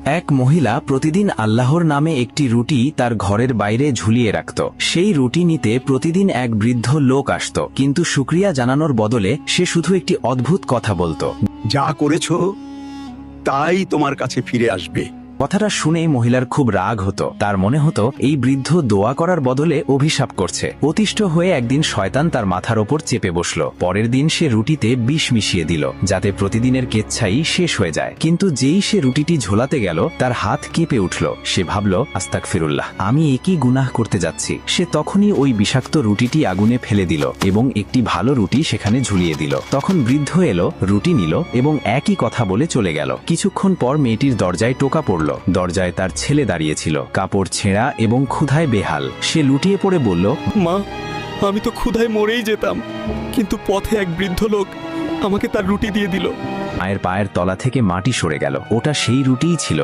এক মহিলা প্রতিদিন আল্লাহর নামে একটি রুটি তার ঘরের বাইরে ঝুলিয়ে রাখত। সেই রুটি নিতে প্রতিদিন এক বৃদ্ধ লোক আসত, কিন্তু শুকরিয়া জানানোর বদলে সে শুধু একটি অদ্ভুত কথা বলতো। যা করেছো তাই তোমার কাছে ফিরে আসবে। কথাটা শুনে মহিলার খুব রাগ হতো। তার মনে হতো এই বৃদ্ধ দোয়া করার বদলে অভিশাপ করছে। অতিষ্ঠ হয়ে একদিন শয়তান তার মাথার ওপর চেপে বসল। পরের দিন সে রুটিতে বিষ মিশিয়ে দিল, যাতে প্রতিদিনের কেচ্ছাই শেষ হয়ে যায়। কিন্তু যেই সে রুটিটি ঝোলাতে গেল, তার হাত কেঁপে উঠল। সে ভাবল, আস্তাগফিরুল্লাহ, আমি একই গুনাহ করতে যাচ্ছি। সে তখনই ওই বিষাক্ত রুটিটি আগুনে ফেলে দিল এবং একটি ভালো রুটি সেখানে ঝুলিয়ে দিল। তখন বৃদ্ধ এলো, রুটি নিল এবং একই কথা বলে চলে গেল। কিছুক্ষণ পর মেয়েটির দরজায় টোকা পড়ল। দরজায় তার ছেলে দাঁড়িয়েছিল, কাপড় ছেঁড়া এবং ক্ষুধায় বেহাল। সে লুটিয়ে পড়ে বলল, মা, আমি তো ক্ষুধায় মরেই যেতাম, কিন্তু পথে এক বৃদ্ধ লোক আমাকে তার রুটি দিয়ে দিল। মায়ের পায়ের তলা থেকে মাটি সরে গেল। ওটা সেই রুটিই ছিল